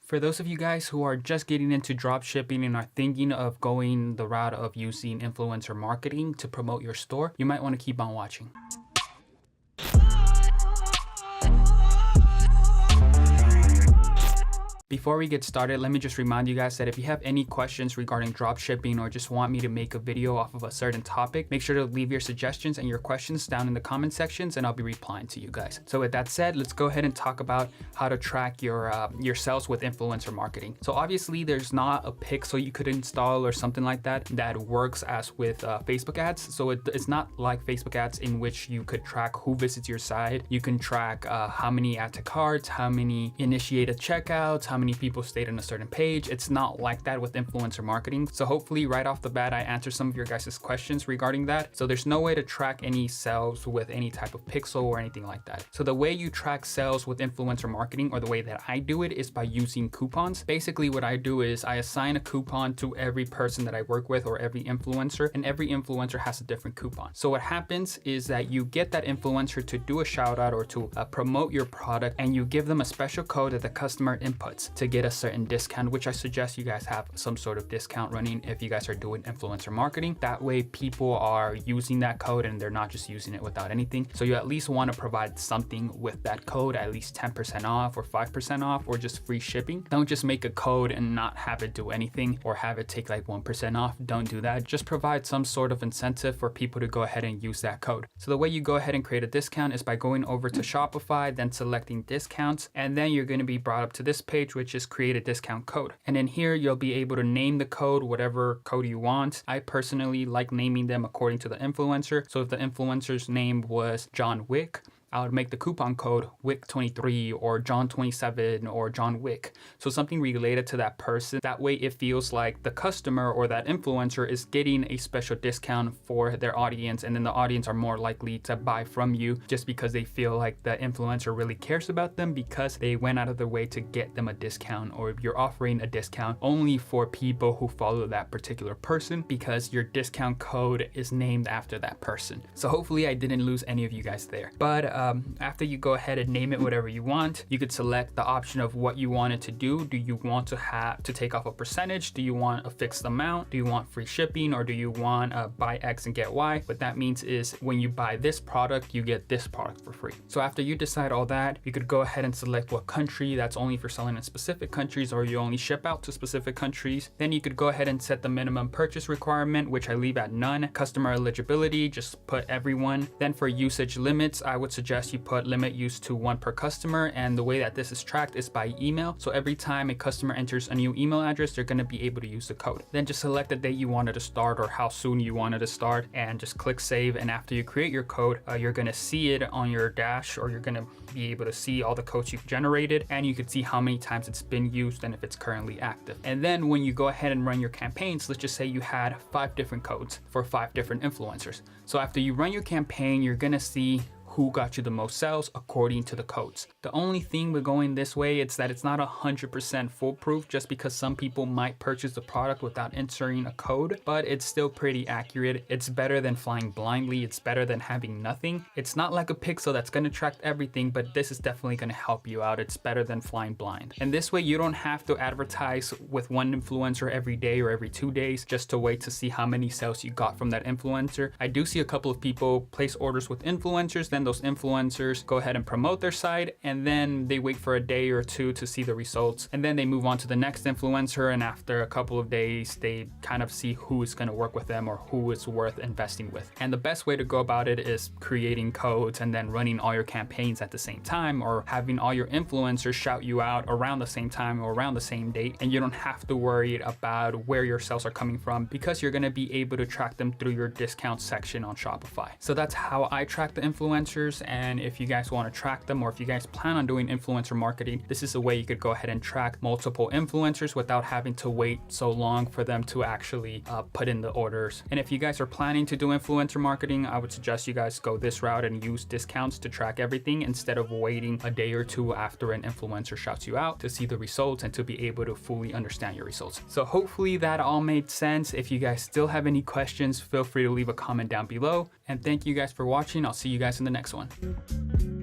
For those of you guys who are just getting into drop shipping and are thinking of going the route of using influencer marketing to promote your store, you might want to keep on watching. Before we get started, let me just remind you guys that if you have any questions regarding drop shipping or just want me to make a video off of a certain topic, make sure to leave your suggestions and your questions down in the comment sections and I'll be replying to you guys. So with that said, let's go ahead and talk about how to track your sales with influencer marketing. So obviously there's not a pixel you could install or something like that that works as with Facebook ads. So it's not like Facebook ads in which you could track who visits your site. You can track how many add to carts, how many initiated checkouts, how many people stayed on a certain page. It's not like that with influencer marketing. So hopefully right off the bat, I answer some of your guys' questions regarding that. So there's no way to track any sales with any type of pixel or anything like that. So the way you track sales with influencer marketing, or the way that I do it, is by using coupons. Basically what I do is I assign a coupon to every person that I work with or every influencer, and every influencer has a different coupon. So what happens is that you get that influencer to do a shout out or to promote your product, and you give them a special code that the customer inputs to get a certain discount, which I suggest you guys have some sort of discount running if you guys are doing influencer marketing. That way people are using that code and they're not just using it without anything. So you at least want to provide something with that code, at least 10% off or 5% off or just free shipping. Don't just make a code and not have it do anything or have it take like 1% off. Don't do that. Just provide some sort of incentive for people to go ahead and use that code. So the way you go ahead and create a discount is by going over to Shopify, then selecting discounts, and then you're going to be brought up to this page, which is create a discount code. And in here, you'll be able to name the code, whatever code you want. I personally like naming them according to the influencer. So if the influencer's name was John Wick, I would make the coupon code WIC23 or John27 or John Wick. So something related to that person. That way it feels like the customer or that influencer is getting a special discount for their audience, and then the audience are more likely to buy from you just because they feel like the influencer really cares about them because they went out of their way to get them a discount, or you're offering a discount only for people who follow that particular person because your discount code is named after that person. So hopefully I didn't lose any of you guys there. But after you go ahead and name it whatever you want, you could select the option of what you want it to do. Do you want to have to take off a percentage? Do you want a fixed amount? Do you want free shipping, or do you want buy X and get Y? What that means is when you buy this product, you get this product for free. So after you decide all that, you could go ahead and select what country. That's only for selling in specific countries, or you only ship out to specific countries. Then you could go ahead and set the minimum purchase requirement, which I leave at none. Customer eligibility, just put everyone. Then for usage limits, I would suggest you put limit use to 1 per customer, and the way that this is tracked is by email. So every time a customer enters a new email address, they're going to be able to use the code. Then just select the date you wanted to start or how soon you wanted to start, and just click save. And after you create your code, you're going to see it on your dash, or you're going to be able to see all the codes you've generated, and you can see how many times it's been used and if it's currently active. And then when you go ahead and run your campaigns, let's just say you had 5 different codes for 5 different influencers. So after you run your campaign, you're going to see who got you the most sales according to the codes. The only thing with going this way is that it's not 100% foolproof, just because some people might purchase the product without entering a code, but it's still pretty accurate. It's better than flying blindly. It's better than having nothing. It's not like a pixel that's going to track everything, but this is definitely going to help you out. It's better than flying blind. And this way you don't have to advertise with one influencer every day or every 2 days just to wait to see how many sales you got from that influencer. I do see a couple of people place orders with influencers, then those influencers go ahead and promote their site, and then they wait for a day or 2 to see the results, and then they move on to the next influencer, and after a couple of days they kind of see who is going to work with them or who is worth investing with. And the best way to go about it is creating codes and then running all your campaigns at the same time, or having all your influencers shout you out around the same time or around the same date, and you don't have to worry about where your sales are coming from because you're going to be able to track them through your discount section on Shopify. So that's how I track the influencers. And if you guys want to track them, or if you guys plan on doing influencer marketing, this is a way you could go ahead and track multiple influencers without having to wait so long for them to actually put in the orders. And if you guys are planning to do influencer marketing, I would suggest you guys go this route and use discounts to track everything instead of waiting a day or 2 after an influencer shouts you out to see the results and to be able to fully understand your results. So hopefully that all made sense. If you guys still have any questions, feel free to leave a comment down below. And thank you guys for watching. I'll see you guys in the next one.